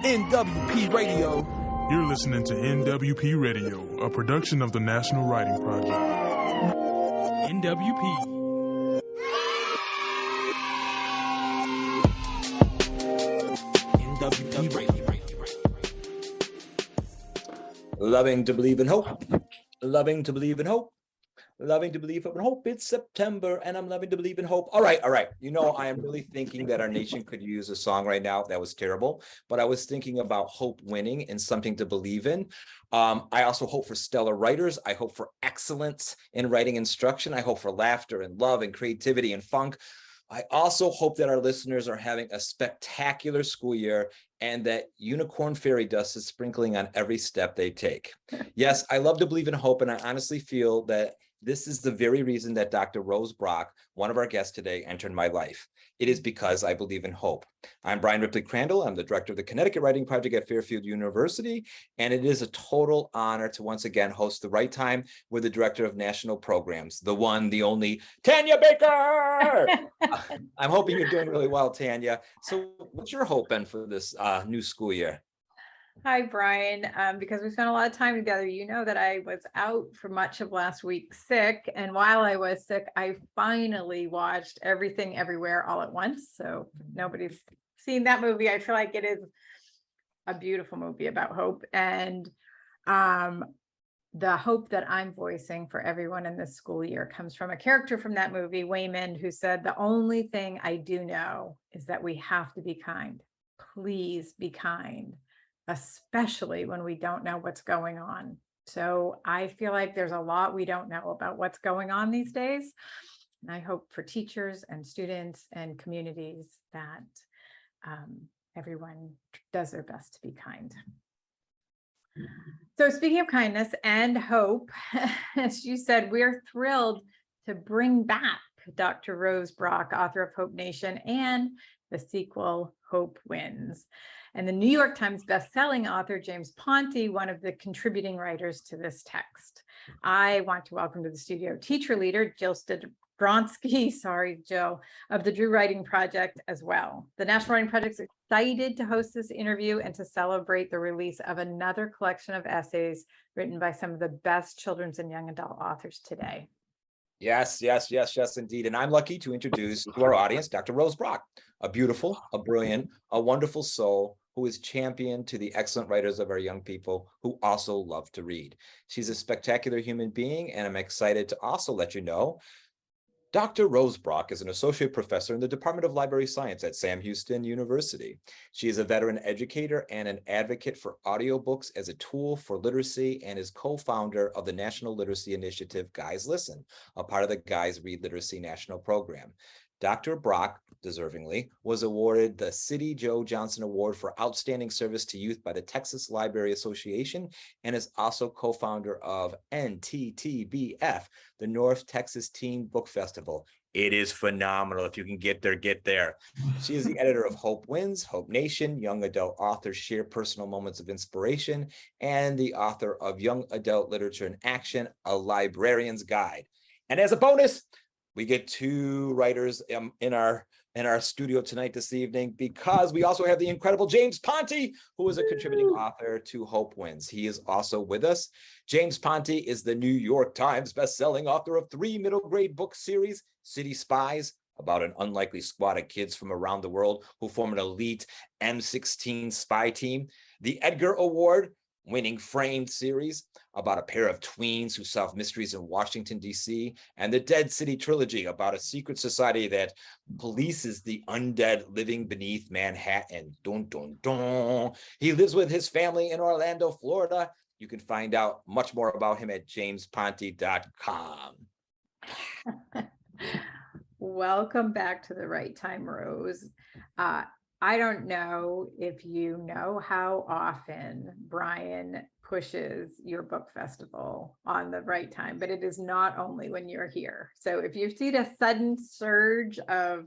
NWP Radio. You're listening to NWP Radio, a production of the National Writing Project. NWP. NWP Radio. Loving to believe in hope. Loving to believe in hope. Loving to believe in hope. It's September and I'm loving to believe in hope. All right. You know, I am really thinking that our nation could use a song right now. That was terrible. But I was thinking about hope winning and something to believe in. I also hope for stellar writers. I hope for excellence in writing instruction. I hope for laughter and love and creativity and funk. I also hope that our listeners are having a spectacular school year and that unicorn fairy dust is sprinkling on every step they take. Yes, I love to believe in hope, and I honestly feel that this is the very reason that Dr. Rose Brock, one of our guests today, entered my life. It is because I believe in hope. I'm Brian Ripley Crandall. I'm the director of the Connecticut Writing Project at Fairfield University, and it is a total honor to once again host The Right Time with the director of national programs, the one, the only, Tanya Baker. I'm hoping you're doing really well, Tanya. So what's your hope been for this new school year? Hi, Brian. Because we spent a lot of time together, you know that I was out for much of last week sick. And while I was sick, I finally watched Everything Everywhere All at Once. So if nobody's seen that movie, I feel like it is a beautiful movie about hope. And the hope that I'm voicing for everyone in this school year comes from a character from that movie, Wayman, who said, "The only thing I do know is that we have to be kind. Please be kind, especially when we don't know what's going on." So I feel like there's a lot we don't know about what's going on these days. And I hope for teachers and students and communities that everyone does their best to be kind. So speaking of kindness and hope, as you said, we're thrilled to bring back Dr. Rose Brock, author of Hope Nation and the sequel, Hope Wins, and the New York Times bestselling author, James Ponti, one of the contributing writers to this text. I want to welcome to the studio teacher leader, Jill Stedronsky, Jill, of the Drew Writing Project as well. The National Writing Project is excited to host this interview and to celebrate the release of another collection of essays written by some of the best children's and young adult authors today. Yes, indeed. And I'm lucky to introduce to our audience Dr. Rose Brock, a beautiful, a brilliant, a wonderful soul who is champion to the excellent writers of our young people who also love to read. She's a spectacular human being, and I'm excited to also let you know Dr. Rose Brock is an associate professor in the Department of Library Science at Sam Houston University. She is a veteran educator and an advocate for audiobooks as a tool for literacy and is co-founder of the National Literacy Initiative Guys Listen, a part of the Guys Read Literacy National Program. Dr. Brock, deservingly, was awarded the Siddie Joe Johnson Award for Outstanding Service to Youth by the Texas Library Association and is also co-founder of NTTBF, the North Texas Teen Book Festival. It is phenomenal. If you can get there, get there. She is the editor of Hope Wins, Hope Nation, Young Adult Authors Share Personal Moments of Inspiration, and the author of Young Adult Literature in Action, A Librarian's Guide. And as a bonus, we get two writers in our studio tonight this evening because we also have the incredible James Ponti, who is a contributing author to Hope Wins. He is also with us. James Ponti is the New York Times bestselling author of 3 middle grade book series, City Spies, about an unlikely squad of kids from around the world who form an elite M16 spy team, the Edgar Award winning Framed series about a pair of tweens who solve mysteries in Washington, D.C., and the Dead City trilogy about a secret society that polices the undead living beneath Manhattan. Dun, dun, dun. He lives with his family in Orlando, Florida. You can find out much more about him at jamesponti.com. Welcome back to The Right Time, Rose. I don't know if you know how often Brian pushes your book festival on The Right Time, but it is not only when you're here. So if you've seen a sudden surge of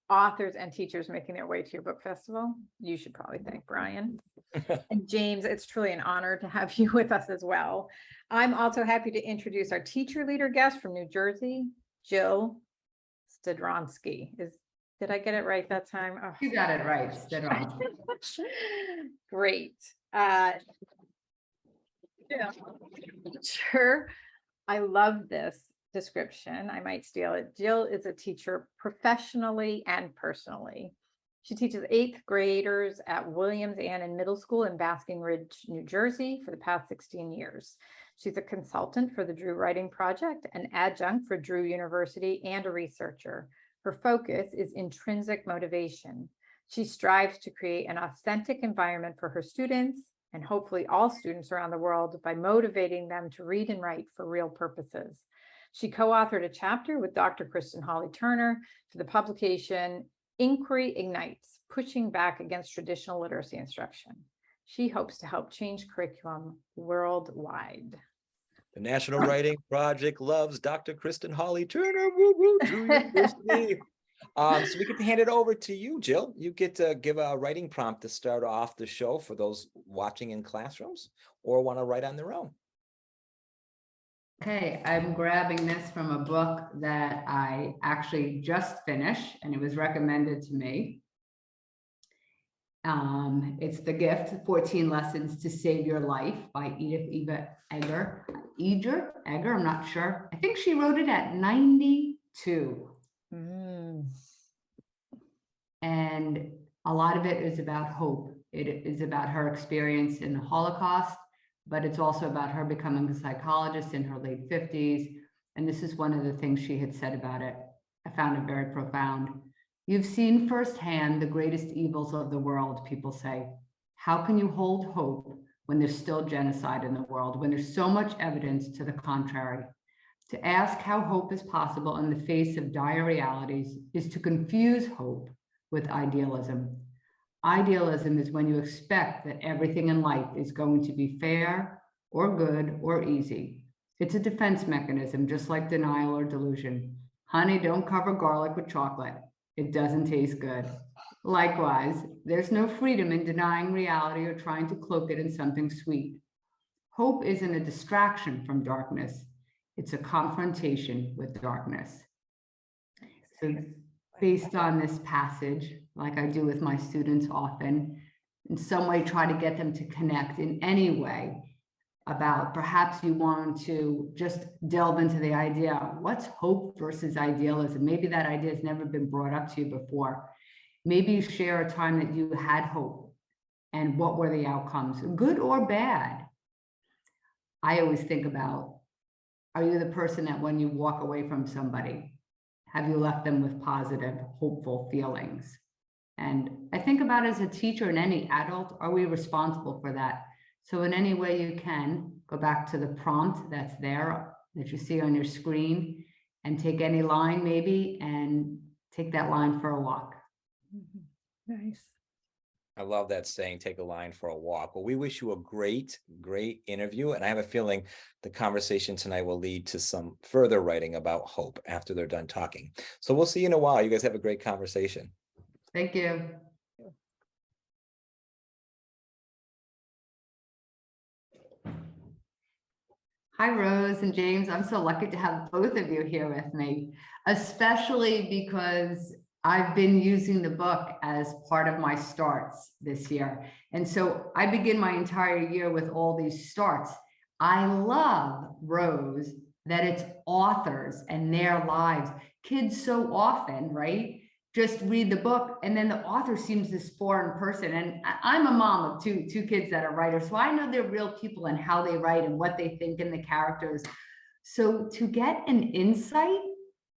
authors and teachers making their way to your book festival, you should probably thank Brian. And James, it's truly an honor to have you with us as well. I'm also happy to introduce our teacher leader guest from New Jersey, Jill Stedronsky. Did I get it right that time? Oh. You got it right, Stedronsky. Great. Yeah. Sure. I love this description. I might steal it. Jill is a teacher professionally and personally. She teaches 8th graders at Williams Ann Middle School in Basking Ridge, New Jersey for the past 16 years. She's a consultant for the Drew Writing Project, an adjunct for Drew University, and a researcher. Her focus is intrinsic motivation. She strives to create an authentic environment for her students and hopefully all students around the world by motivating them to read and write for real purposes. She co-authored a chapter with Dr. Kristen Hawley-Turner for the publication Inquiry Ignites, Pushing Back Against Traditional Literacy Instruction. She hopes to help change curriculum worldwide. The National Writing Project loves Dr. Kristen Hawley-Turner. Woo, woo, Drew University. So we can hand it over to you, Jill. You get to give a writing prompt to start off the show for those watching in classrooms or want to write on their own. Okay, I'm grabbing this from a book that I actually just finished, and it was recommended to me. It's The Gift, 14 Lessons to Save Your Life by Edgar, I'm not sure. I think she wrote it at 92. And a lot of it is about hope. It is about her experience in the Holocaust, but it's also about her becoming a psychologist in her late 50s. And this is one of the things she had said about it. I found it very profound. You've seen firsthand the greatest evils of the world, people say. How can you hold hope when there's still genocide in the world, when there's so much evidence to the contrary? To ask how hope is possible in the face of dire realities is to confuse hope with idealism. Idealism is when you expect that everything in life is going to be fair or good or easy. It's a defense mechanism, just like denial or delusion. Honey, don't cover garlic with chocolate. It doesn't taste good. Likewise, there's no freedom in denying reality or trying to cloak it in something sweet. Hope isn't a distraction from darkness. It's a confrontation with darkness. So based on this passage, like I do with my students often, in some way try to get them to connect in any way about perhaps you want to just delve into the idea, what's hope versus idealism? Maybe that idea has never been brought up to you before. Maybe you share a time that you had hope and what were the outcomes, good or bad? I always think about, are you the person that when you walk away from somebody, have you left them with positive, hopeful feelings? And I think about as a teacher and any adult, are we responsible for that? So in any way you can, go back to the prompt that's there that you see on your screen and take any line maybe and take that line for a walk. Nice. I love that saying, take a line for a walk. Well, we wish you a great, great interview. And I have a feeling the conversation tonight will lead to some further writing about hope after they're done talking. So we'll see you in a while. You guys have a great conversation. Thank you. Hi, Rose and James. I'm so lucky to have both of you here with me, especially because I've been using the book as part of my starts this year. And so I begin my entire year with all these starts. I love, Rose, that it's authors and their lives. Kids so often, right, just read the book and then the author seems this foreign person. And I'm a mom of two kids that are writers, so I know they're real people and how they write and what they think in the characters. So to get an insight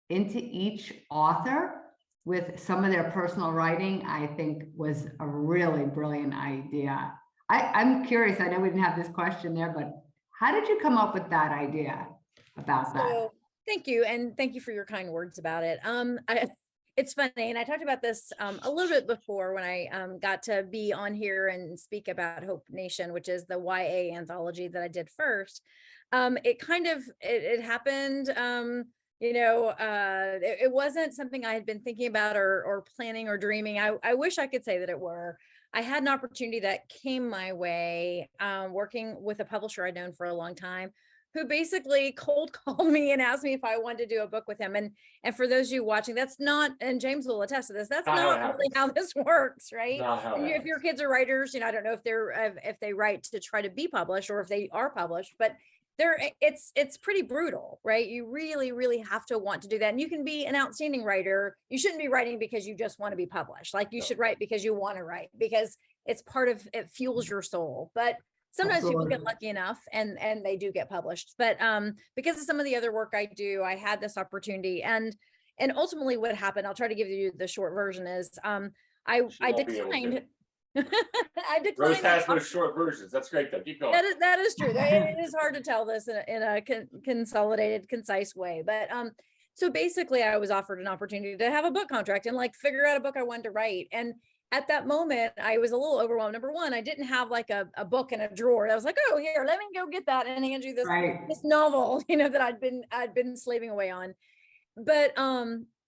into each author with some of their personal writing, I think was a really brilliant idea. I'm curious, I know we didn't have this question there, but how did you come up with that idea about that? Thank you. And thank you for your kind words about it. It's funny, and I talked about this a little bit before when I got to be on here and speak about Hope Nation, which is the YA anthology that I did first. It happened, it wasn't something I had been thinking about or planning or dreaming. I wish I could say that it were. I had an opportunity that came my way working with a publisher I'd known for a long time, who basically cold called me and asked me if I wanted to do a book with him. And for those of you watching, that's not, and James will attest to this, that's Not how it not really how this works, right? Not how it If your kids are writers, I don't know if they write to try to be published or if they are published, but it's pretty brutal, right? You really, really have to want to do that. And you can be an outstanding writer. You shouldn't be writing because you just want to be published. Like you should write because you want to write, because it's part of, it fuels your soul. But sometimes people get lucky enough and they do get published. But because of some of the other work I do, I had this opportunity. And ultimately what happened, I'll try to give you the short version, is I declined. I declined. Rose has those short versions. That's great though. Keep going. That is true. It is hard to tell this in a consolidated, concise way. But so basically I was offered an opportunity to have a book contract and like figure out a book I wanted to write. And at that moment, I was a little overwhelmed. Number one, I didn't have like a book in a drawer. I was like, oh, here, let me go get that and hand you this, this novel, that I'd been slaving away on. But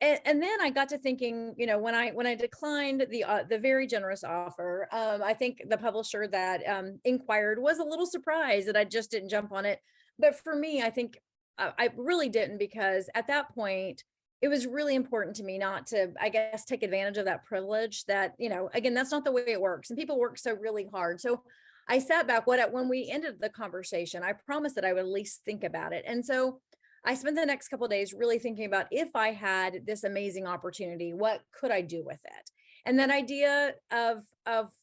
and then I got to thinking, when I declined the very generous offer, I think the publisher that inquired was a little surprised that I just didn't jump on it. But for me, I think I really didn't, because at that point, it was really important to me not to, I guess, take advantage of that privilege that, again, that's not the way it works. And people work so really hard. So I sat back when we ended the conversation, I promised that I would at least think about it. And so I spent the next couple of days really thinking about, if I had this amazing opportunity, what could I do with it? And that idea of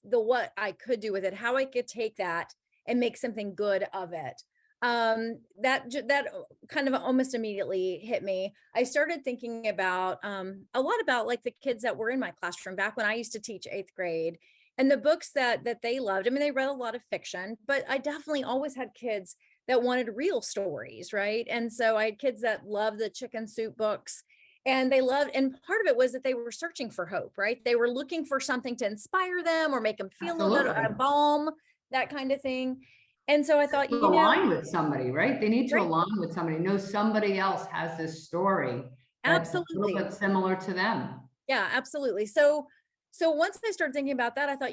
what I could do with it, how I could take that and make something good of it. That kind of almost immediately hit me. I started thinking about a lot about like the kids that were in my classroom back when I used to teach 8th grade, and the books that they loved. I mean, they read a lot of fiction, but I definitely always had kids that wanted real stories, right? And so I had kids that loved the chicken soup books, and they loved, and part of it was that they were searching for hope, right? They were looking for something to inspire them or make them feel a little bit, a balm, that kind of thing. And so I thought, align with somebody, right? They need to align with somebody, know somebody else has this story. Absolutely. A little bit similar to them. Yeah, absolutely. So once I started thinking about that, I thought,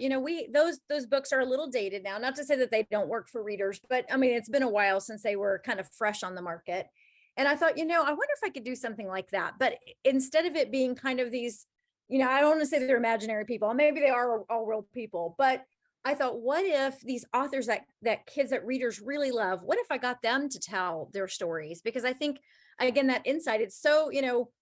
those books are a little dated now, not to say that they don't work for readers, but I mean, it's been a while since they were kind of fresh on the market. And I thought, I wonder if I could do something like that. But instead of it being kind of these, I don't want to say they're imaginary people, maybe they are all real people, but I thought, what if these authors that kids, that readers really love, what if I got them to tell their stories? Because I think, again, that insight, it's so,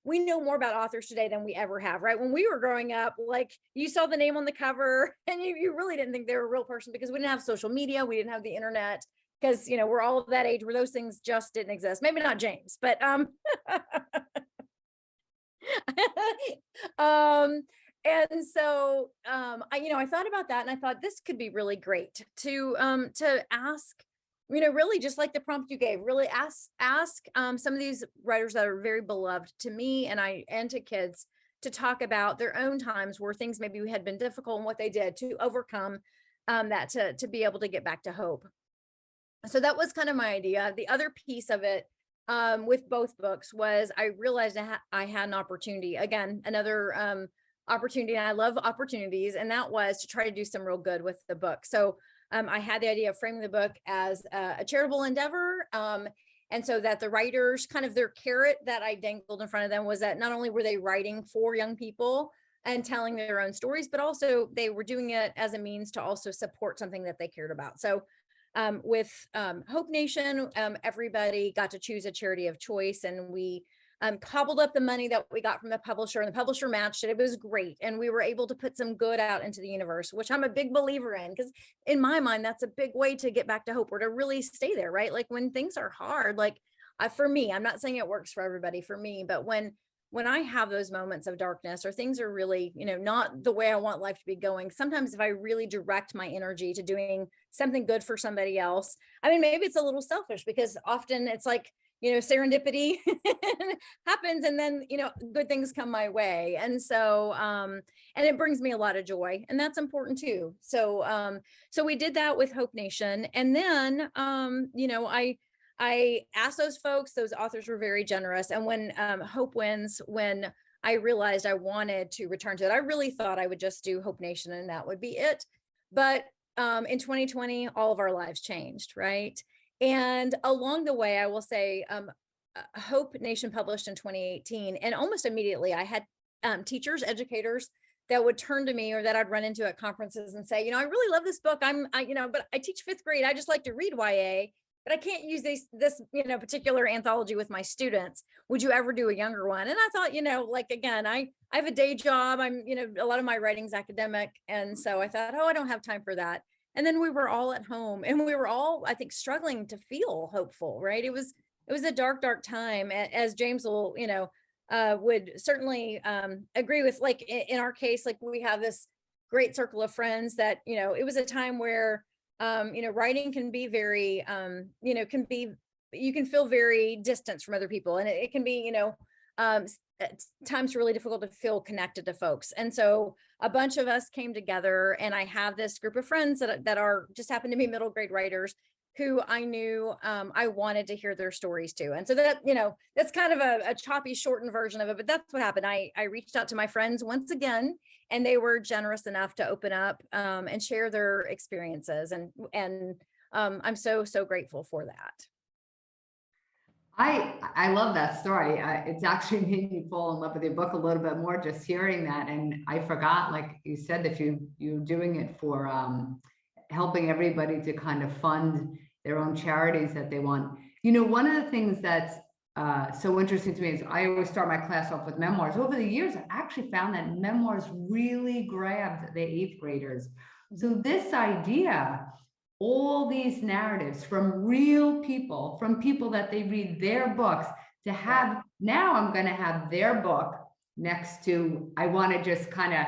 we know more about authors today than we ever have, right? When we were growing up, like you saw the name on the cover and you really didn't think they were a real person, because we didn't have social media. We didn't have the internet, because, we're all of that age where those things just didn't exist. Maybe not James, but, and so, I thought about that, and I thought this could be really great to ask, really just like the prompt you gave, really ask some of these writers that are very beloved to me and to kids, to talk about their own times where things maybe had been difficult and what they did to overcome that, to be able to get back to hope. So that was kind of my idea. The other piece of it with both books was I realized I had an opportunity, again, another opportunity, and I love opportunities, and that was to try to do some real good with the book. So I had the idea of framing the book as a charitable endeavor, and so that the writers, kind of their carrot that I dangled in front of them was that not only were they writing for young people and telling their own stories, but also they were doing it as a means to also support something that they cared about. So with Hope Nation, everybody got to choose a charity of choice, and we cobbled up the money that we got from the publisher, and the publisher matched it. It was great. And we were able to put some good out into the universe, which I'm a big believer in, because in my mind, that's a big way to get back to hope, or to really stay there, right? Like when things are hard, like for me, I'm not saying it works for everybody, for me, but when I have those moments of darkness, or things are really, not the way I want life to be going, sometimes if I really direct my energy to doing something good for somebody else, I mean, maybe it's a little selfish, because often it's like, serendipity happens, and then, good things come my way. And so, and it brings me a lot of joy, and that's important too. So, so we did that with Hope Nation. And then, I asked those folks, those authors were very generous. And when Hope Wins, when I realized I wanted to return to it, I really thought I would just do Hope Nation and that would be it. But in 2020, all of our lives changed, right? And along the way, I will say, Hope Nation published in 2018, and almost immediately I had teachers, educators that would turn to me or that I'd run into at conferences and say, I really love this book. But I teach 5th grade. I just like to read YA, but I can't use this particular anthology with my students. Would you ever do a younger one? And I thought, again, I have a day job. I'm, a lot of my writing's academic. And so I thought, I don't have time for that. And then we were all at home and we were all, I think, struggling to feel hopeful, right? It was a dark, dark time, as James will, would certainly agree with. Like in our case, like we have this great circle of friends that, it was a time where, writing can be very, you can feel very distant from other people, and it can be, at times really difficult to feel connected to folks. And so a bunch of us came together, and I have this group of friends that are just happen to be middle grade writers who I knew I wanted to hear their stories too. And so that, that's kind of a choppy, shortened version of it, but that's what happened. I reached out to my friends once again, and they were generous enough to open up and share their experiences. And I'm so grateful for that. I love that story. It's actually made me fall in love with your book a little bit more just hearing that. And I forgot, like you said, that you're doing it for helping everybody to kind of fund their own charities that they want. One of the things that's so interesting to me is I always start my class off with memoirs. Over the years, I actually found that memoirs really grabbed the 8th graders. So this idea, all these narratives from real people, from people that they read their books, to have, now I'm going to have their book next to, I want to just kind of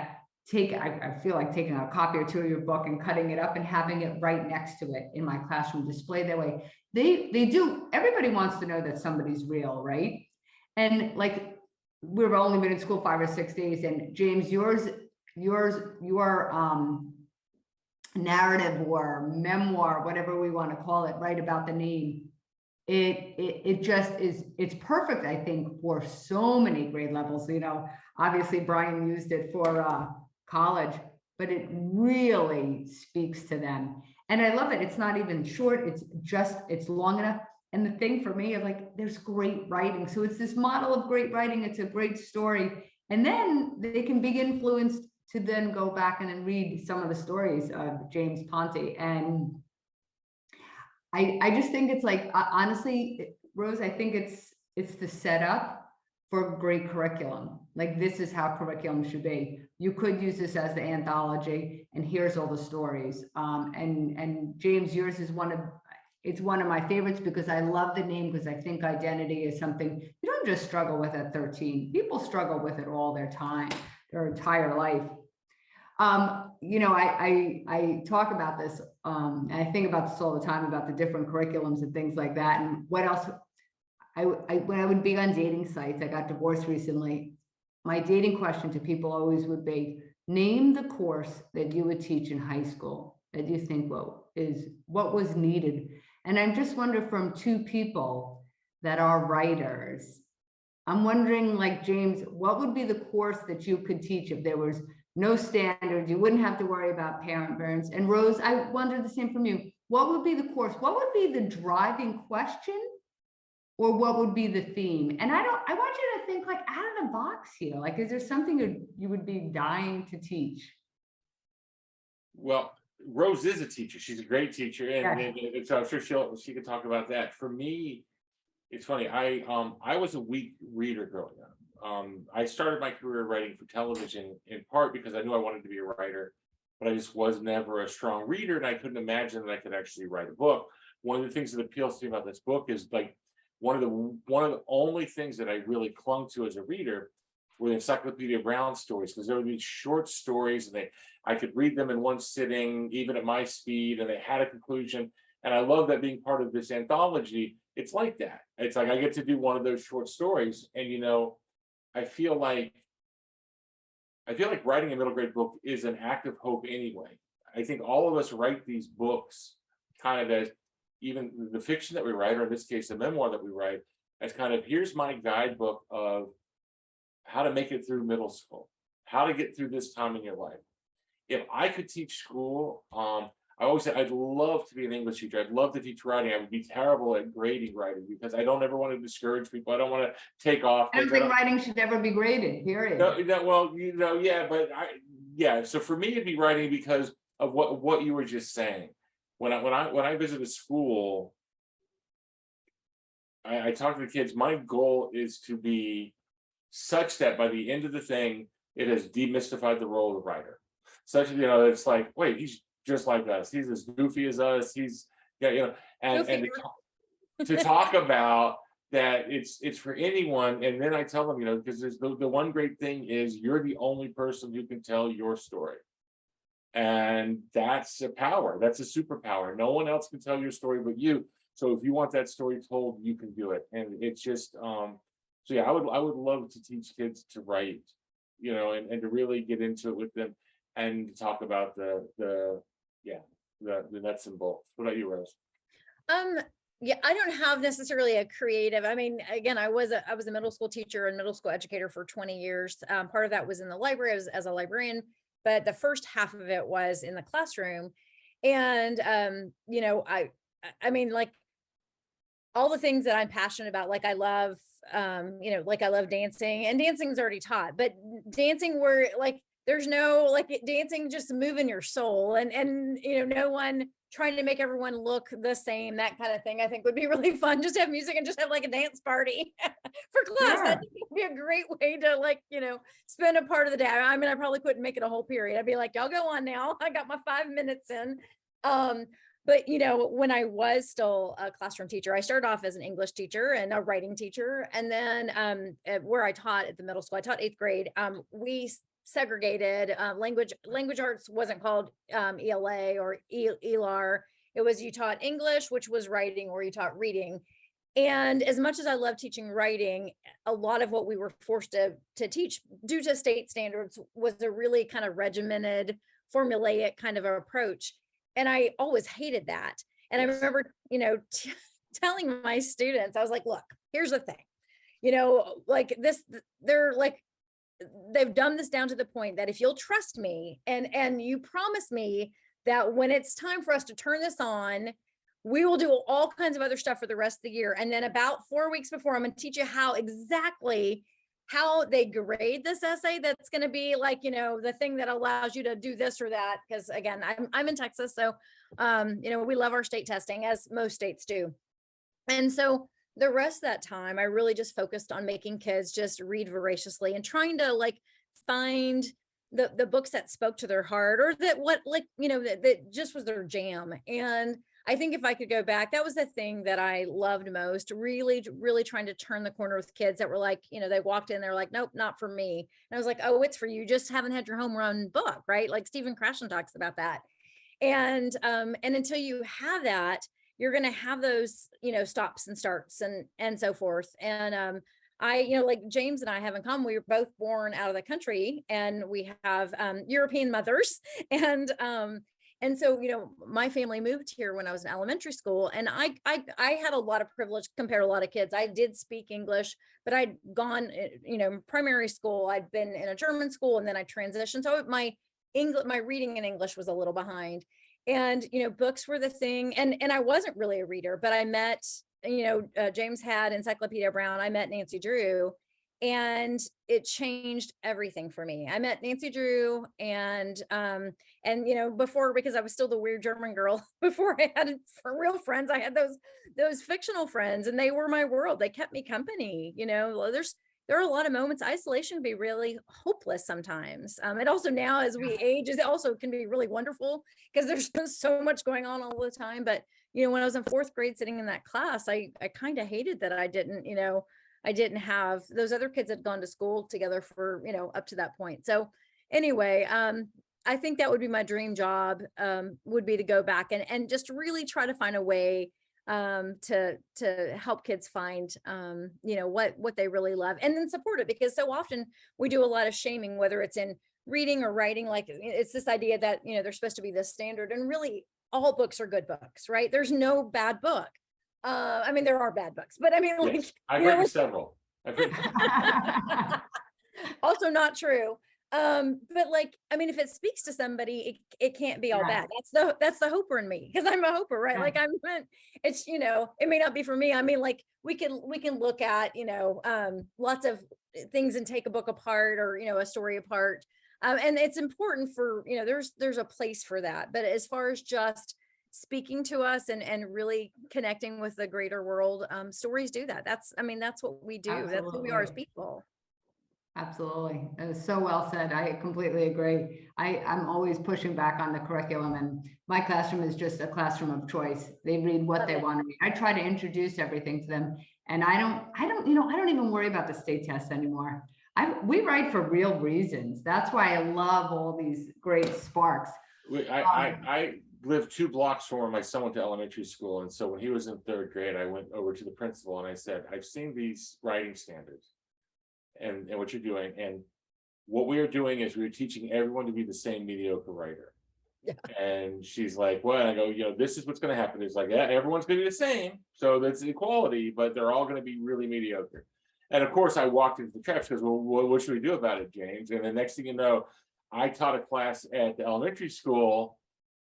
I feel like taking a copy or two of your book and cutting it up and having it right next to it in my classroom, displayed that way. They do, everybody wants to know that somebody's real, right? And like, we've only been in school 5 or 6 days, and James, your narrative or memoir, whatever we want to call it, right, about the name, it just is, it's perfect, I think, for so many grade levels. Obviously Brian used it for college, but it really speaks to them. And I love it. It's not even short, it's long enough. And the thing for me is, like, there's great writing. So it's this model of great writing. It's a great story. And then they can be influenced to then go back and then read some of the stories of James Ponti. And I just think it's like, honestly, Rose, I think it's the setup for great curriculum. Like, this is how curriculum should be. You could use this as the anthology, and here's all the stories. And James, yours is one of my favorites because I love the name, because I think identity is something you don't just struggle with at 13. People struggle with it all their time, their entire life. I talk about this, and I think about this all the time, about the different curriculums and things like that. And what else? When I would be on dating sites, I got divorced recently. My dating question to people always would be, name the course that you would teach in high school that you think what was needed. And I just wonder, from two people that are writers, I'm wondering, like, James, what would be the course that you could teach if there was no standard? You wouldn't have to worry about parent burns. And Rose, I wonder the same from you. What would be the course? What would be the driving question? Or what would be the theme? And I want you to think, like, out of the box here. Like, is there something you would be dying to teach? Well, Rose is a teacher. She's a great teacher, and so I'm sure she could talk about that. For me, it's funny. I was a weak reader growing up. I started my career writing for television in part because I knew I wanted to be a writer, but I just was never a strong reader, and I couldn't imagine that I could actually write a book. One of the things that appeals to me about this book is, like, one of the only things that I really clung to as a reader were the Encyclopedia Brown stories, because there were these short stories, and I could read them in one sitting, even at my speed, and they had a conclusion. And I love that being part of this anthology, it's like that. It's like I get to do one of those short stories, and I feel like writing a middle grade book is an act of hope anyway. I think all of us write these books kind of as, even the fiction that we write, or in this case, the memoir that we write, as kind of, here's my guidebook of how to make it through middle school, how to get through this time in your life. If I could teach school, I always say I'd love to be an English teacher. I'd love to teach writing. I would be terrible at grading writing because I don't ever want to discourage people. I don't want to take off. I don't think writing should ever be graded, period. No, well, yeah, but yeah. So for me, it'd be writing because of what you were just saying. When I visit a school, I talk to the kids. My goal is to be such that by the end of the thing, it has demystified the role of the writer. Such, it's like, wait, he's just like us. He's as goofy as us. He's, and to talk about that, it's for anyone. And then I tell them, because there's the one great thing is you're the only person who can tell your story. And that's a power. That's a superpower. No one else can tell your story but you. So if you want that story told, you can do it. And it's just, so yeah, I would love to teach kids to write, and to really get into it with them and talk about the nuts and bolts. What about you, Rose? Yeah, I don't have necessarily a creative. I mean, again, I was a middle school teacher and middle school educator for 20 years. Part of that was in the library as a librarian, but the first half of it was in the classroom. And I mean, like all the things that I'm passionate about, like I love, like I love dancing, and dancing's already taught, but dancing where like there's no like dancing, just moving your soul, and no one trying to make everyone look the same, that kind of thing, I think would be really fun. Just have music and just have like a dance party for class. Yeah. That would be a great way to like, spend a part of the day. I mean, I probably couldn't make it a whole period. I'd be like, y'all go on now. I got my 5 minutes in. But when I was still a classroom teacher, I started off as an English teacher and a writing teacher. And then where I taught at the middle school, I taught 8th grade. We segregated language arts wasn't called ELA or ELAR. It was you taught English, which was writing, or you taught reading. And as much as I love teaching writing, a lot of what we were forced to teach due to state standards was a really kind of regimented, formulaic kind of approach. And I always hated that. And I remember, telling my students, I was like, look, here's the thing, like this, they've dumbed this down to the point that if you'll trust me and you promise me that when it's time for us to turn this on, we will do all kinds of other stuff for the rest of the year. And then about 4 weeks before, I'm going to teach you how they grade this essay. That's going to be like, the thing that allows you to do this or that. Because again, I'm in Texas. So, we love our state testing, as most states do. And so the rest of that time, I really just focused on making kids just read voraciously and trying to like find the books that spoke to their heart, or that just was their jam. And I think if I could go back, that was the thing that I loved most, really, really trying to turn the corner with kids that were like, they walked in, they're like, nope, not for me. And I was like, oh, it's for you. Just haven't had your home run book, right? Like Stephen Krashen talks about that. And until you have that, you're going to have those, stops and starts and so forth. And I, like James and I have in common, we were both born out of the country, and we have European mothers. And so, my family moved here when I was in elementary school, and I had a lot of privilege compared to a lot of kids. I did speak English, but I'd gone, primary school, I'd been in a German school, and then I transitioned. So my reading in English was a little behind, and, books were the thing. And I wasn't really a reader, but I met, James had Encyclopedia Brown. I met Nancy Drew, and it changed everything for me. I met Nancy Drew and before, because I was still the weird German girl, before I had real friends, I had those fictional friends, and they were my world. They kept me company. There are a lot of moments, isolation can be really hopeless sometimes. And also now as we age, it also can be really wonderful because there's so much going on all the time. But, when I was in 4th grade sitting in that class, I kind of hated that I didn't have those other kids had gone to school together for, up to that point. So anyway, I think that would be my dream job, would be to go back and just really try to find a way to help kids find, what they really love, and then support it, because so often we do a lot of shaming, whether it's in reading or writing. Like it's this idea that, they're supposed to be this standard, and really all books are good books, right? There's no bad book. I mean, there are bad books, but I mean, Yes, I've read several. Also not true. But like, I mean, if it speaks to somebody, it can't be all Yeah. bad. That's the hoper in me, because I'm a hoper, right? Yeah. Like it's, it may not be for me. I mean, like we can look at, lots of things and take a book apart, or, a story apart. And it's important for, there's a place for that. But as far as just speaking to us and really connecting with the greater world, stories do that. That's what we do. That's who we are as Absolutely. people. Absolutely. It was so well said. I completely agree. I'm always pushing back on the curriculum, and my classroom is just a classroom of choice. They read what Love they it. want to read. I try to introduce everything to them, and I don't even worry about the state tests anymore. We write for real reasons. That's why I love all these great sparks. I lived 2 blocks from where my son went to elementary school, and so when he was in 3rd grade, I went over to the principal and I said, I've seen these writing standards and what you're doing, and what we are doing is we're teaching everyone to be the same mediocre writer. Yeah. And she's like, well, I go, this is what's going to happen. It's like, yeah, everyone's going to be the same, so that's equality, but they're all going to be really mediocre. And of course, I walked into the traps because, well, what should we do about it, James? And the next thing you know, I taught a class at the elementary school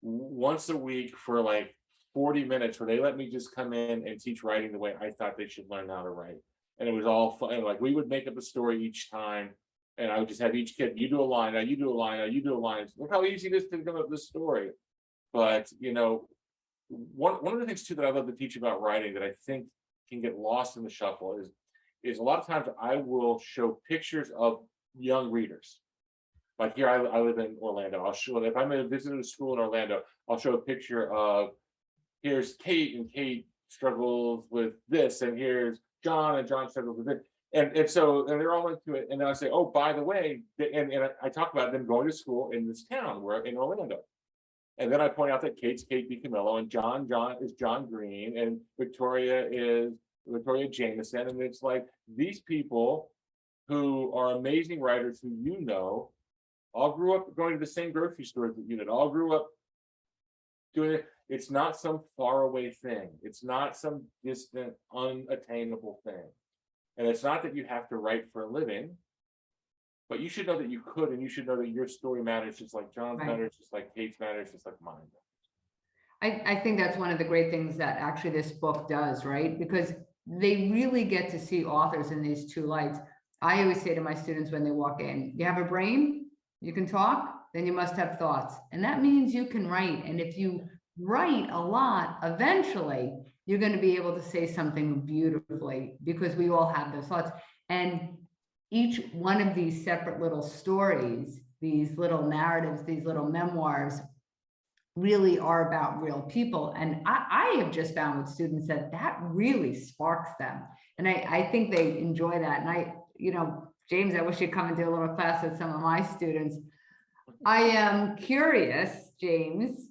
once a week for like 40 minutes, where they let me just come in and teach writing the way I thought they should learn how to write. And it was all fun. Like, we would make up a story each time, and I would just have each kid, you do a line, now you do a line, now you do a line. Look how easy it is to come up with this story. But one of the things too that I love to teach about writing that I think can get lost in the shuffle is a lot of times I will show pictures of young readers. Like here, I live in Orlando. I'll show, if I'm a visitor to school in Orlando, I'll show a picture of, here's Kate, and Kate struggles with this, and here's John, and John struggles with it. And they're all into it. And then I say, oh, by the way, and I talk about them going to school in this town, where in Orlando. And then I point out that Kate's Kate DiCamillo, and John is John Green, and Victoria is Victoria Jameson. And it's like, these people who are amazing writers who all grew up going to the same grocery stores that you did, all grew up doing it. It's not some faraway thing. It's not some distant, unattainable thing. And it's not that you have to write for a living, but you should know that you could, and you should know that your story matters just like John's Right. matters, just like Kate's matters, just like mine. I think that's one of the great things that actually this book does, right? Because they really get to see authors in these 2 lights. I always say to my students when they walk in, you have a brain, you can talk, then you must have thoughts. And that means you can write. And if you write a lot, eventually you're going to be able to say something beautifully, because we all have those thoughts. And each one of these separate little stories, these little narratives, these little memoirs, really are about real people. And I have just found with students that really sparks them. And I think they enjoy that. And James, I wish you'd come and do a little class with some of my students. I am curious, James,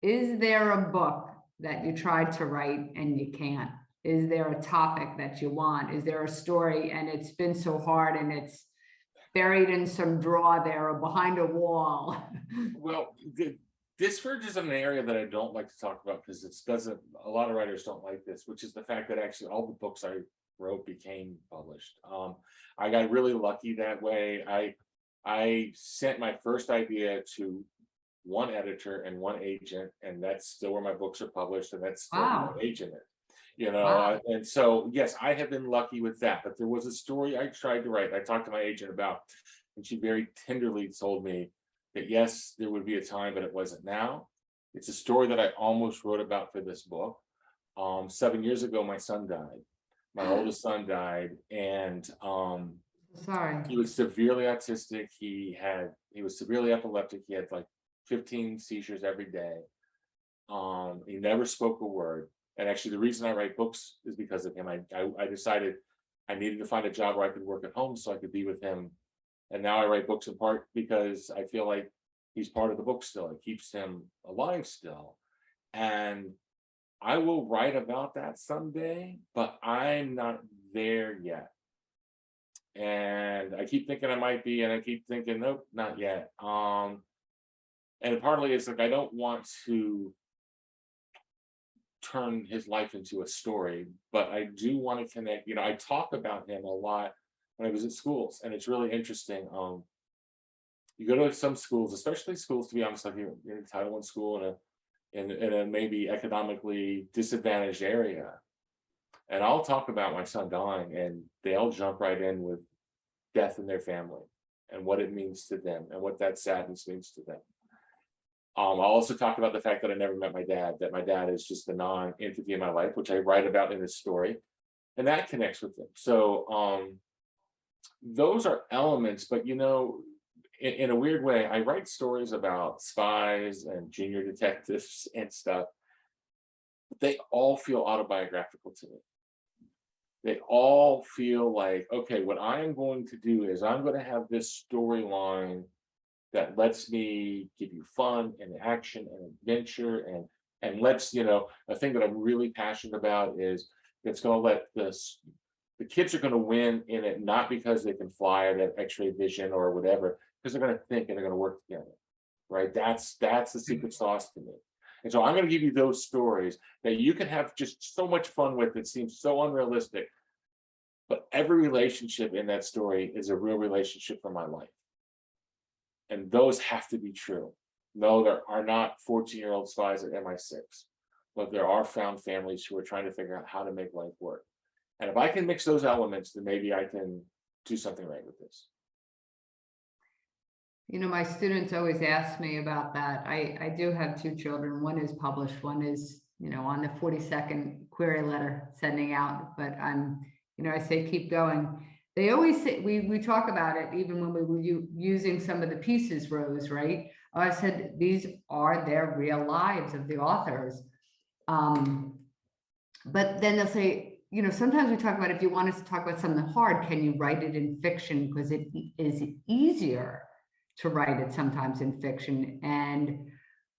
is there a book that you tried to write and you can't? Is there a topic that you want? Is there a story and it's been so hard and it's buried in some drawer there or behind a wall? Well, this verges on an area that I don't like to talk about, because a lot of writers don't like this, which is the fact that actually all the books I wrote became published. I got really lucky that way. I sent my first idea to one editor and one agent, and that's still where my books are published, and that's still Wow. my agent. Wow. And so, yes, I have been lucky with that. But there was a story I tried to write, I talked to my agent about, and she very tenderly told me that yes, there would be a time, but it wasn't now. It's a story that I almost wrote about for this book. 7 years ago, my son died. My oldest son died, and Sorry. he was severely autistic. He was severely epileptic. He had like 15 seizures every day. He never spoke a word. And actually, the reason I write books is because of him. I decided I needed to find a job where I could work at home so I could be with him. And now I write books in part because I feel like he's part of the book still. It keeps him alive still. And I will write about that someday, but I'm not there yet. And I keep thinking I might be, and I keep thinking, nope, not yet. And partly it's like I don't want to turn his life into a story, but I do want to connect. I talk about him a lot when I was at schools, and it's really interesting. You go to some schools, especially schools, to be honest, like you're in a Title I school in a maybe economically disadvantaged area. And I'll talk about my son dying, and they'll jump right in with death in their family and what it means to them and what that sadness means to them. I'll also talk about the fact that I never met my dad, that my dad is just a non-entity in my life, which I write about in this story, and that connects with them. So those are elements, but you know, in a weird way, I write stories about spies and junior detectives and stuff. They all feel autobiographical to me. They all feel like, okay, what I am going to do is I'm going to have this storyline that lets me give you fun and action and adventure and lets, you know, a thing that I'm really passionate about is it's going to let the kids are going to win in it, not because they can fly or they have X-ray vision or whatever, because they're going to think and they're going to work together, right? That's the secret sauce to me. And so I'm going to give you those stories that you can have just so much fun with that seems so unrealistic. But every relationship in that story is a real relationship from my life. And those have to be true. No, there are not 14-year-old spies at MI6, but there are found families who are trying to figure out how to make life work. And if I can mix those elements, then maybe I can do something right with this. You know, my students always ask me about that. I do have 2 children. One is published, one is, you know, on the 42nd query letter sending out, but you know, I say, keep going. They always say, we talk about it, even when we were using some of the pieces, Rose, right? I said, these are their real lives of the authors. But then they'll say, you know, sometimes we talk about, if you want us to talk about something hard, can you write it in fiction? Because it is easier to write it sometimes in fiction. And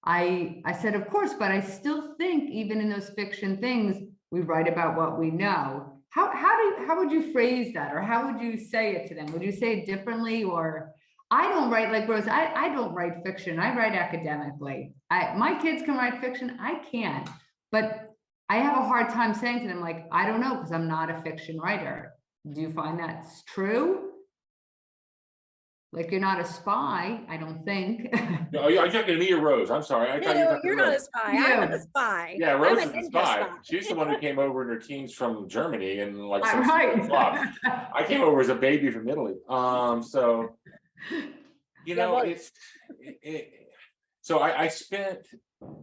I said, of course, but I still think even in those fiction things, we write about what we know. How would you phrase that? Or how would you say it to them? Would you say it differently? Or I don't write like Rose, I don't write fiction. I write academically. My kids can write fiction. I can't, but I have a hard time saying to them, like, I don't know, because I'm not a fiction writer. Do you find that's true? Like, you're not a spy, I don't think. No, are you talking to me or Rose? I'm sorry. I thought you were talking You're to not a Rose. spy. Yeah. I'm a spy. Yeah, Rose I'm is a the ninja spy. She's the one who came over in her teens from Germany and like some Right. flops. I came over as a baby from Italy. So you know, so I spent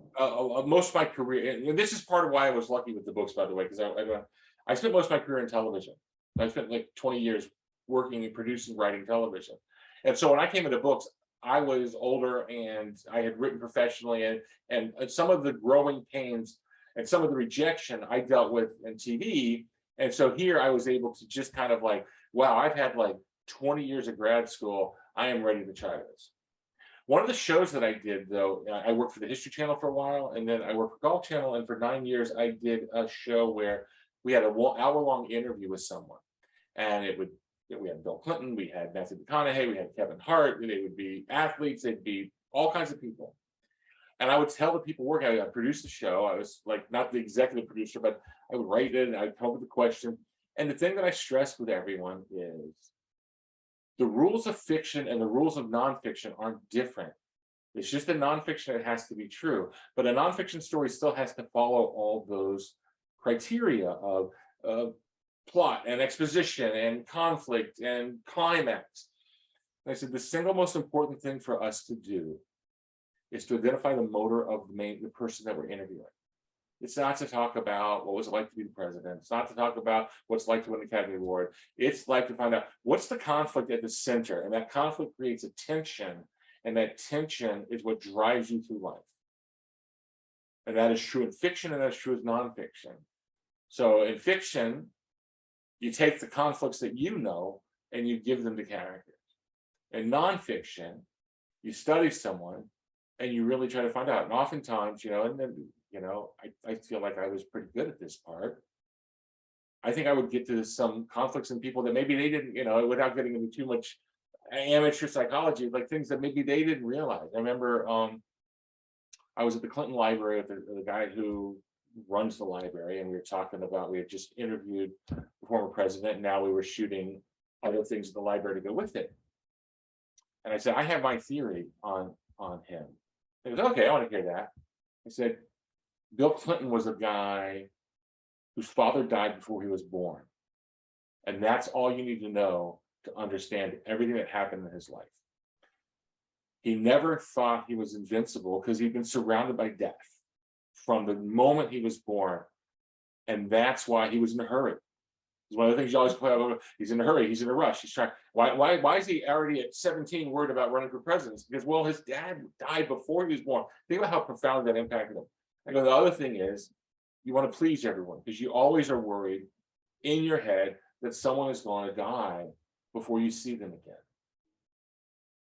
most of my career, and this is part of why I was lucky with the books, by the way, because I spent most of my career in television. I spent like 20 years working and producing, writing television. And so when I came into books, I was older and I had written professionally, and some of the growing pains and some of the rejection I dealt with in TV. And so here I was able to just kind of like, wow, I've had like 20 years of grad school. I am ready to try this. One of the shows that I did, though, I worked for the History Channel for a while, and then I worked for Golf Channel, and for 9 years I did a show where we had an hour-long interview with someone, and we had Bill Clinton, we had Matthew McConaughey, we had Kevin Hart, and they would be athletes, they'd be all kinds of people. And I would tell the people working, I produced the show, I was like not the executive producer, but I would write it, and I'd come up with the question. And the thing that I stress with everyone is the rules of fiction and the rules of nonfiction aren't different. It's just a nonfiction that has to be true, but a nonfiction story still has to follow all those criteria of plot and exposition and conflict and climax. And I said, the single most important thing for us to do is to identify the motor of the person that we're interviewing. It's not to talk about what was it like to be the president. It's not to talk about what's like to win the Academy Award. It's like to find out what's the conflict at the center, and that conflict creates a tension, and that tension is what drives you through life. And that is true in fiction, and that's true as nonfiction. So in fiction, you take the conflicts that you know and you give them to characters. In nonfiction, you study someone and you really try to find out. And oftentimes, and then, I feel like I was pretty good at this part. I think I would get to some conflicts in people that maybe they didn't, without getting into too much amateur psychology, like things that maybe they didn't realize. I remember I was at the Clinton Library with the guy who runs the library, and we had just interviewed the former president, and now we were shooting other things at the library to go with it. And I said, I have my theory on him. He goes, okay, I want to hear that. I said, Bill Clinton was a guy whose father died before he was born. And that's all you need to know to understand everything that happened in his life. He never thought he was invincible because he'd been surrounded by death from the moment he was born. And that's why he was in a hurry. It's one of the things you always play out. He's in a hurry. He's in a rush. He's trying. Why is he already at 17 worried about running for president? Because, well, his dad died before he was born. Think about how profound that impacted him. I go, the other thing is you want to please everyone because you always are worried in your head that someone is going to die before you see them again.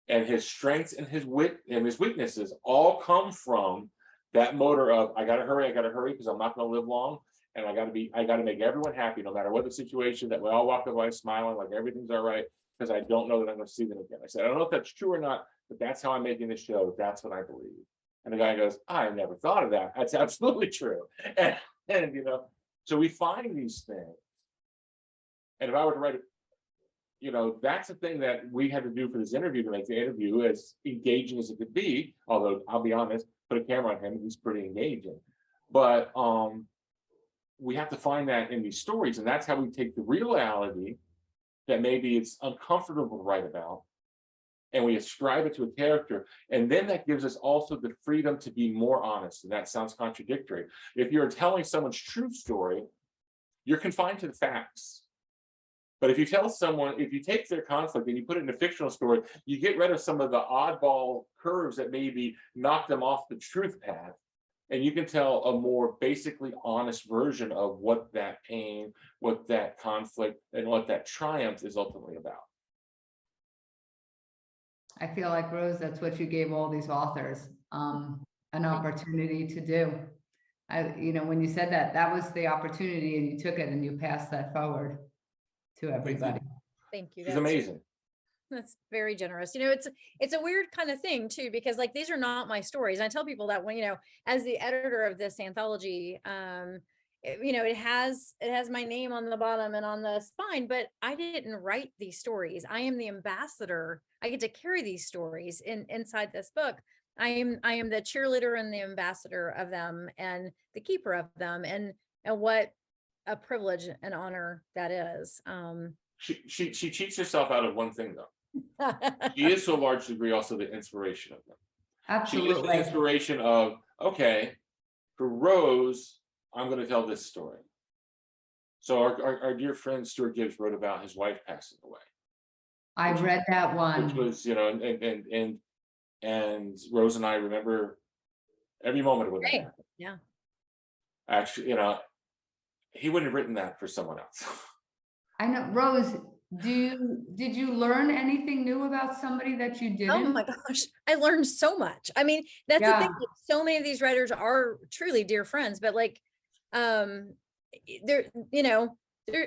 And his strengths and his weaknesses all come from that motor of I gotta hurry because I'm not gonna live long. And I gotta make everyone happy no matter what the situation, that we all walk away smiling like everything's all right, because I don't know that I'm gonna see them again. I said, I don't know if that's true or not, but that's how I'm making this show. That's what I believe. And the guy goes, I never thought of that. That's absolutely true. And you know, so we find these things. And if I were to write that's the thing that we had to do for this interview to make the interview as engaging as it could be, although I'll be honest, put a camera on him, he's pretty engaging. But we have to find that in these stories, and that's how we take the reality that maybe it's uncomfortable to write about, and we ascribe it to a character, and then that gives us also the freedom to be more honest. And that sounds contradictory. If you're telling someone's true story, you're confined to the facts. But if you tell someone, if you take their conflict and you put it in a fictional story, you get rid of some of the oddball curves that maybe knock them off the truth path. And you can tell a more basically honest version of what that pain, what that conflict, and what that triumph is ultimately about. I feel like, Rose, that's what you gave all these authors, an opportunity to do. When you said that, that was the opportunity, and you took it and you passed that forward to everybody. Thank you. It's amazing. That's very generous. It's a weird kind of thing too, because like, these are not my stories. And I tell people that when, as the editor of this anthology, it has my name on the bottom and on the spine, but I didn't write these stories. I am the ambassador. I get to carry these stories inside this book. I am the cheerleader and the ambassador of them and the keeper of them. And what a privilege and honor that is. She cheats herself out of one thing though. She is to a large degree also the inspiration of them. Absolutely. She is the inspiration of, okay, for Rose, I'm going to tell this story. So our dear friend Stuart Gibbs wrote about his wife passing away. I read that one. Which was, and Rose and I remember every moment of it. Right. Yeah. Actually, he wouldn't have written that for someone else. I know. Rose, did you learn anything new about somebody that you didn't? Oh my gosh, I learned so much. I mean, that's the thing. So many of these writers are truly dear friends, but like, they're,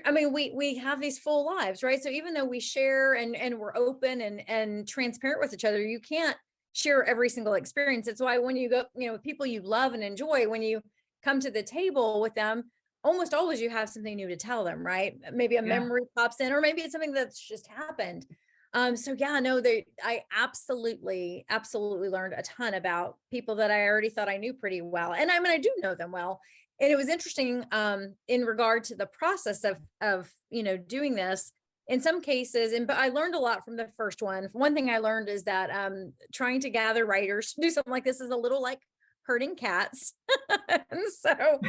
I mean, we have these full lives, right? So even though we share and we're open and transparent with each other, you can't share every single experience. It's why when you go, people you love and enjoy, when you come to the table with them, almost always you have something new to tell them, right? Maybe a memory pops in, or maybe it's something that's just happened. I absolutely learned a ton about people that I already thought I knew pretty well. And I mean, I do know them well. And it was interesting in regard to the process of doing this in some cases. But I learned a lot from the first one. One thing I learned is that trying to gather writers to do something like this is a little like herding cats. And so,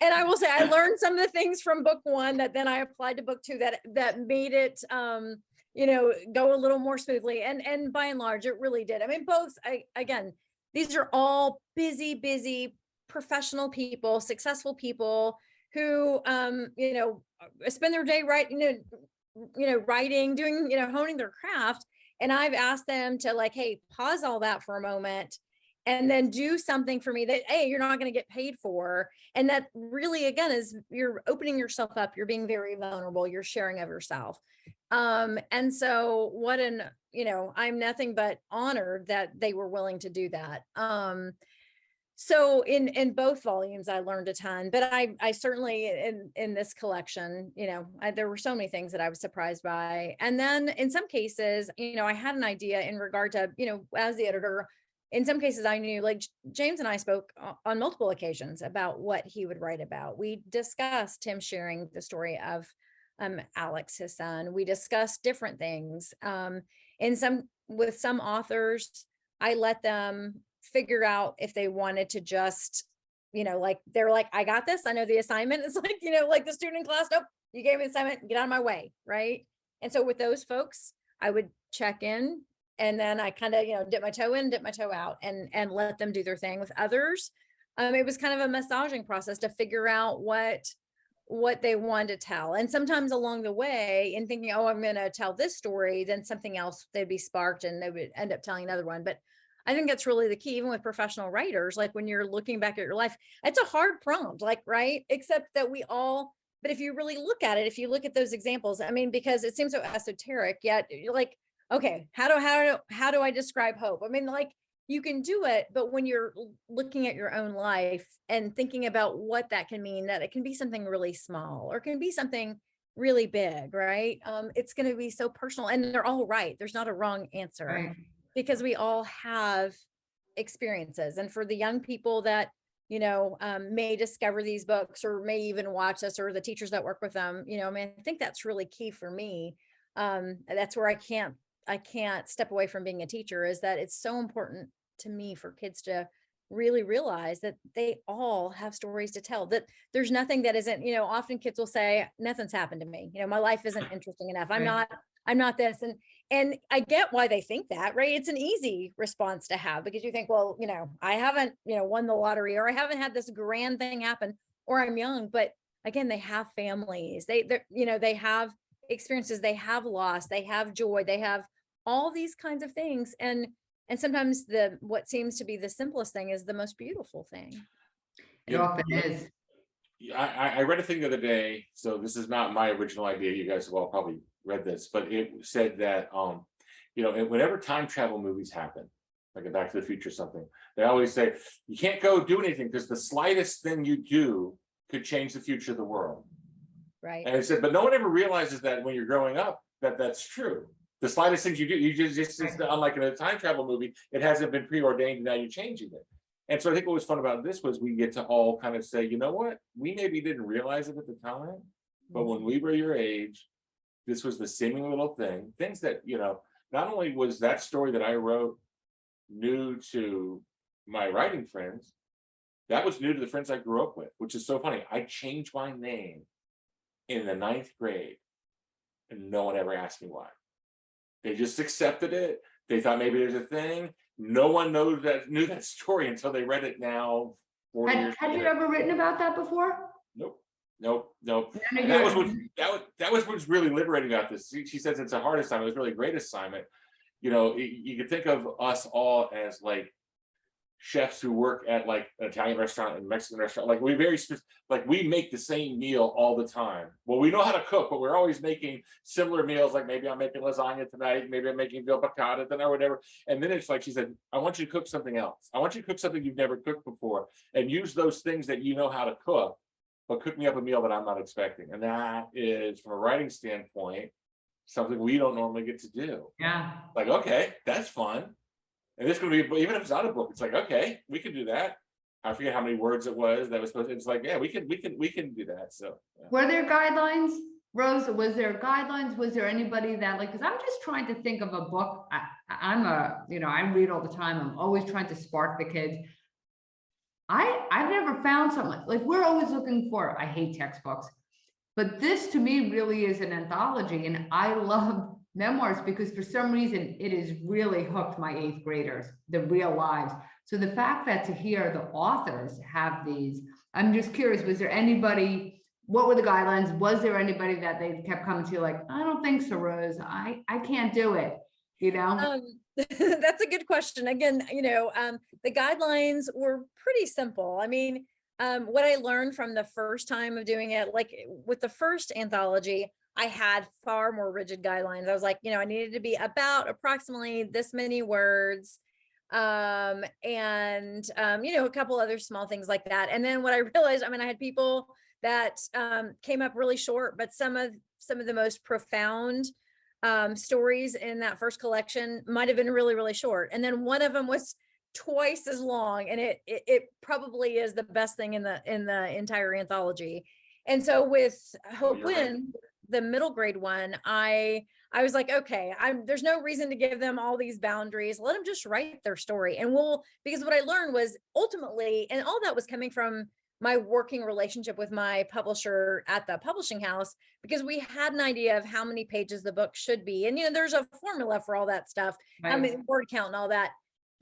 and I will say, I learned some of the things from book one that then I applied to book two that made it, go a little more smoothly. And by and large, it really did. I mean, again, these are all busy, professional people, successful people who, spend their day writing, doing, honing their craft. And I've asked them to like, hey, pause all that for a moment and then do something for me that, hey, you're not going to get paid for. And that really, again, is you're opening yourself up. You're being very vulnerable. You're sharing of yourself. And so I'm nothing but honored that they were willing to do that. So in both volumes, I learned a ton, but I certainly in this collection, there were so many things that I was surprised by. And then in some cases, I had an idea in regard to, as the editor, in some cases I knew, like James and I spoke on multiple occasions about what he would write about. We discussed him sharing the story of Alex, his son. We discussed different things. With some authors, I let them figure out if they wanted to just, like, they're like, I got this, I know the assignment. It's like, like the student in class, nope, you gave me an assignment, get out of my way, right? And so with those folks, I would check in, and then I kind of, dip my toe in, dip my toe out, and let them do their thing. With others, it was kind of a massaging process to figure out what they wanted to tell. And sometimes along the way, in thinking, oh, I'm going to tell this story, then something else, they'd be sparked and they would end up telling another one. But I think that's really the key, even with professional writers, like when you're looking back at your life, it's a hard prompt, like, right? Except that but if you really look at it, if you look at those examples, I mean, because it seems so esoteric, yet you're like, okay, how do I describe hope? I mean, like, you can do it, but when you're looking at your own life and thinking about what that can mean, that it can be something really small or it can be something really big, right? It's going to be so personal, and they're all right. There's not a wrong answer. Right. Because we all have experiences. And for the young people that, may discover these books or may even watch this, or the teachers that work with them, I mean, I think that's really key for me. That's where I can't step away from being a teacher, is that it's so important to me for kids to really realize that they all have stories to tell, that there's nothing that isn't, often kids will say, nothing's happened to me. My life isn't interesting enough. I'm not this. And I get why they think that, right? It's an easy response to have, because you think, well, I haven't, won the lottery, or I haven't had this grand thing happen, or I'm young. But again, they have families, they have experiences, they have loss, they have joy, they have all these kinds of things. And sometimes what seems to be the simplest thing is the most beautiful thing. It often is. I read a thing the other day, so this is not my original idea. You guys have all probably read this, but it said that whenever time travel movies happen, like a Back to the Future or something, they always say you can't go do anything because the slightest thing you do could change the future of the world. Right. And it said, but no one ever realizes that when you're growing up, that's true. The slightest things you do, you just unlike in a time travel movie, it hasn't been preordained, and now you're changing it. And so I think what was fun about this was we get to all kind of say, you know what, we maybe didn't realize it at the time, but when we were your age, this was the seeming little things that, not only was that story that I wrote new to my writing friends, that was new to the friends I grew up with, which is so funny. I changed my name in the 9th grade, and no one ever asked me why. They just accepted it. They thought maybe there's a thing. No one knew that story until they read it now. 4 years Had later. you ever written about that before? Nope. And that was what's really liberating about this. She says it's a hard assignment. It was really a great assignment. You could think of us all as like chefs who work at like an Italian restaurant and Mexican restaurant. Like we make the same meal all the time. Well, we know how to cook, but we're always making similar meals. Like maybe I'm making lasagna tonight, maybe I'm making veal piccata tonight, or whatever. And then it's like she said, I want you to cook something else. I want you to cook something you've never cooked before, and use those things that you know how to cook, but cook me up a meal that I'm not expecting. And that is, from a writing standpoint, something we don't normally get to do. Yeah. Like, okay, that's fun. And this could be, even if it's not a book, it's like, okay, we can do that. I forget how many words it was that was supposed to, it's like, yeah, we can do that. So yeah. Were there guidelines, Rose? Was there guidelines? Was there anybody that, like, because I'm just trying to think of a book. I read all the time. I'm always trying to spark the kids. I've never found something like we're always looking for, I hate textbooks, but this to me really is an anthology, and I love memoirs because for some reason it has really hooked my 8th graders, the real lives. So the fact that to hear the authors have these, I'm just curious, was there anybody, what were the guidelines? Was there anybody that they kept coming to like, I don't think so, Rose, I can't do it, That's a good question. Again, the guidelines were pretty simple. I mean, what I learned from the first time of doing it, like with the first anthology, I had far more rigid guidelines. I was like, I needed to be about approximately this many words. you know, a couple other small things like that. And then what I realized, I mean, I had people that came up really short, but some of the most profound stories in that first collection might have been really, really short. And then one of them was twice as long, and it probably is the best thing in the entire anthology. And so with Hope Win, the middle grade one, I was like, okay, there's no reason to give them all these boundaries. Let them just write their story. And because what I learned was ultimately, and all that was coming from my working relationship with my publisher at the publishing house, because we had an idea of how many pages the book should be. And, you know, there's a formula for all that stuff, Right. I mean, word count and all that.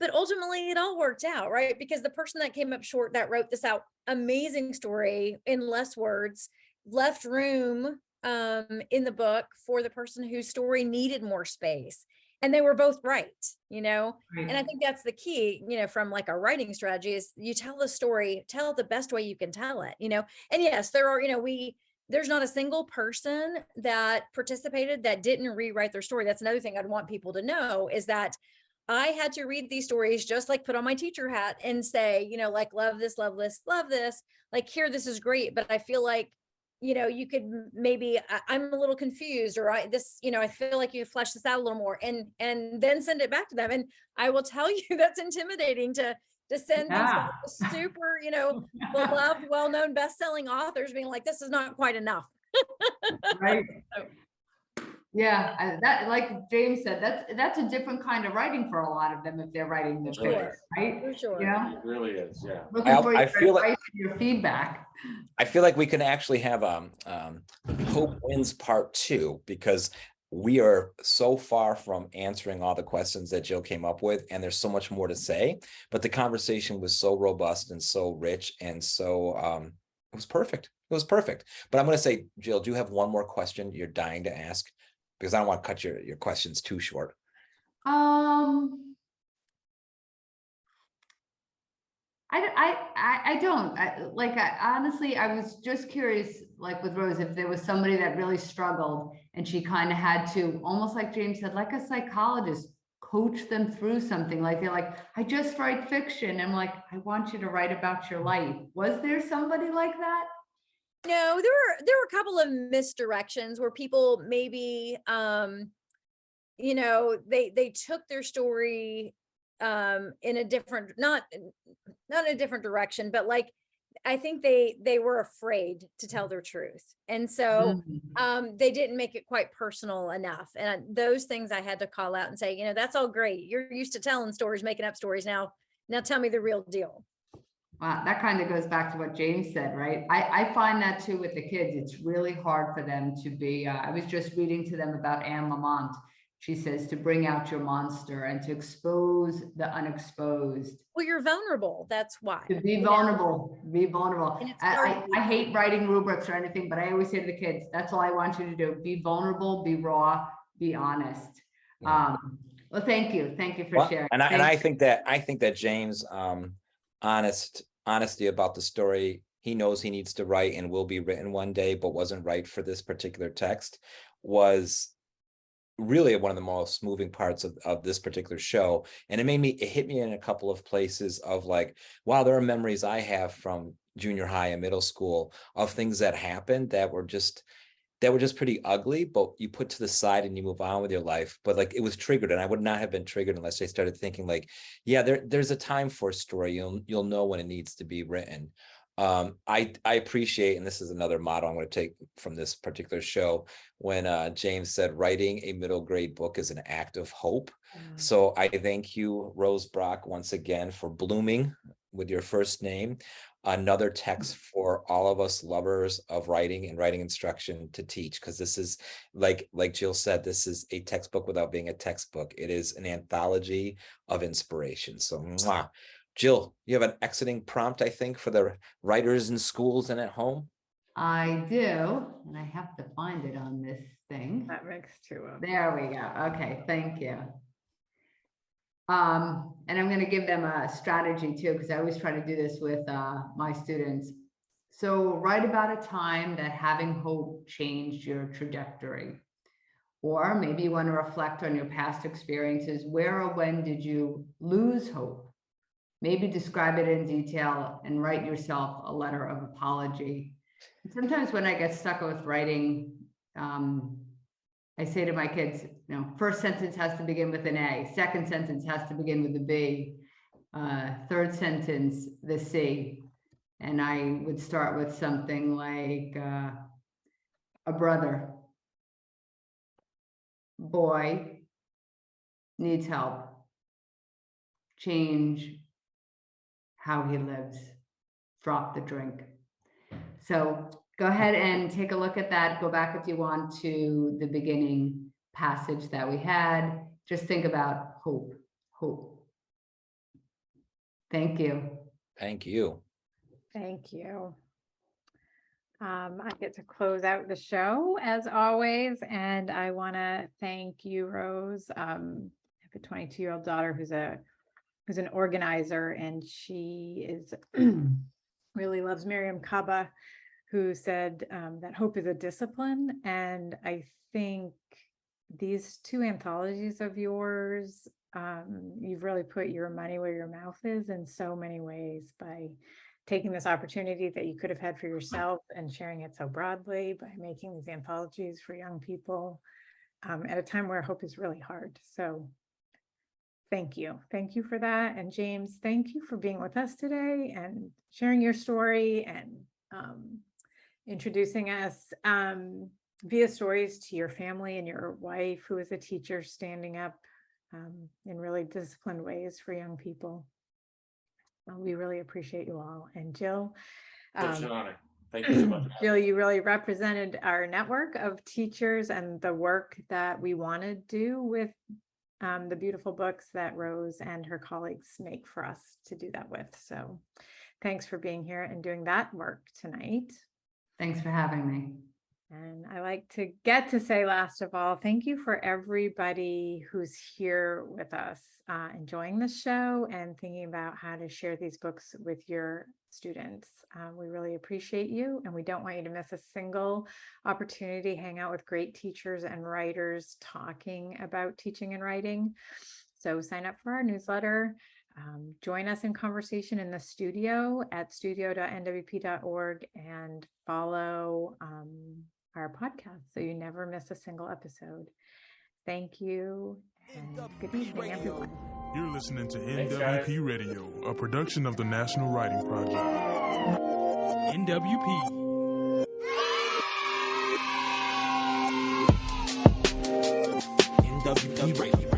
But ultimately it all worked out, right? Because the person that came up short, that wrote this out amazing story in less words, left room in the book for the person whose story needed more space. And they were both right, you know? Right. And I think that's the key, you know, from like a writing strategy is you tell the story, tell it the best way you can tell it, you know? And yes, there are, you know, there's not a single person that participated that didn't rewrite their story. That's another thing I'd want people to know is that I had to read these stories, just like put on my teacher hat and say, you know, like, love this, love this, love this, like, here, this is great. But I feel like, you know, you could maybe, I'm a little confused, or you know, I feel like you flesh this out a little more and then send it back to them. And I will tell you that's intimidating to send Yeah. these super, you know, beloved, well-known best-selling authors being like, this is not quite enough. Right. Yeah, that, like James said, that's a different kind of writing for a lot of them if they're writing the Sure. books, right? For sure. Yeah, It really is, yeah. looking for I your feel like- advice and your feedback. I feel like we can actually have Hope Wins Part 2, because we are so far from answering all the questions that Jill came up with, and there's so much more to say, but the conversation was so robust and so rich, and so it was perfect. It was perfect. But I'm going to say, Jill, do you have one more question you're dying to ask? Because I don't want to cut your questions too short. I don't. Honestly, I was just curious, like with Rose, if there was somebody that really struggled and she kind of had to, almost like James said, like a psychologist, coach them through something. Like they're like, I just write fiction. I'm like, I want you to write about your life. Was there somebody like that? No, there were a couple of misdirections where people maybe, you know, they took their story in a different, not in a different direction, but like I think they were afraid to tell their truth, and so they didn't make it quite personal enough. And those things I had to call out and say, you know, that's all great. You're used to telling stories, making up stories. Now tell me the real deal. Wow, that kind of goes back to what James said, right? I find that too with the kids. It's really hard for them to be, I was just reading to them about Anne Lamott. She says to bring out your monster and to expose the unexposed. Well, you're vulnerable. That's why. To be vulnerable, be vulnerable. And it's hard to I hate writing rubrics or anything, but I always say to the kids, that's all I want you to do. Be vulnerable, be raw, be honest. Yeah. Well, thank you. Thank you for sharing. And I think that James, honesty about the story he knows he needs to write and will be written one day, but wasn't right for this particular text, was really one of the most moving parts of this particular show. And it hit me in a couple of places of like, wow, there are memories I have from junior high and middle school of things that happened that were just pretty ugly, but you put to the side and you move on with your life. But like, it was triggered, and I would not have been triggered unless I started thinking like, yeah, there's a time for a story. You'll know when it needs to be written. I appreciate, and this is another motto I'm going to take from this particular show, when James said writing a middle grade book is an act of hope. So I thank you, Rose Brock, once again for blooming with your first name. Another text for all of us lovers of writing and writing instruction to teach, because this is like Jill said, this is a textbook without being a textbook. It is an anthology of inspiration. So mwah. Jill, you have an exiting prompt, I think, for the writers in schools and at home. I do, and I have to find it on this thing. That makes two of them. There we go. Okay, thank you. And I'm going to give them a strategy too, because I always try to do this with my students. So write about a time that having hope changed your trajectory. Or maybe you want to reflect on your past experiences. Where or when did you lose hope? Maybe describe it in detail and write yourself a letter of apology. Sometimes when I get stuck with writing, I say to my kids, first sentence has to begin with an A, second sentence has to begin with a B, third sentence, the C. And I would start with something like a brother, boy, needs help, change how he lives, drop the drink. So go ahead and take a look at that. Go back if you want to the beginning passage that we had. Just think about hope, hope. Thank you. Thank you. Thank you. I get to close out the show as always, and I want to thank you, Rose. I have a 22-year-old daughter who's an organizer, and she is really loves Miriam Kaba, who said that hope is a discipline. And I think these two anthologies of yours, you've really put your money where your mouth is in so many ways by taking this opportunity that you could have had for yourself and sharing it so broadly by making these anthologies for young people at a time where hope is really hard. So thank you. Thank you for that. And James, thank you for being with us today and sharing your story and introducing us via stories to your family and your wife, who is a teacher, standing up in really disciplined ways for young people. We really appreciate you all. And Jill, Such an honor. Thank you so much. Jill, you really represented our network of teachers and the work that we want to do with the beautiful books that Rose and her colleagues make for us to do that with. So thanks for being here and doing that work tonight. Thanks for having me. And I like to get to say, last of all, thank you for everybody who's here with us, enjoying the show and thinking about how to share these books with your students. We really appreciate you, and we don't want you to miss a single opportunity to hang out with great teachers and writers talking about teaching and writing. So sign up for our newsletter. Join us in conversation in the studio at studio.nwp.org and follow our podcast so you never miss a single episode. Thank you, and good evening, everyone. You're listening to Thanks, NWP guys. Radio, a production of the National Writing Project. NWP. NWP Radio.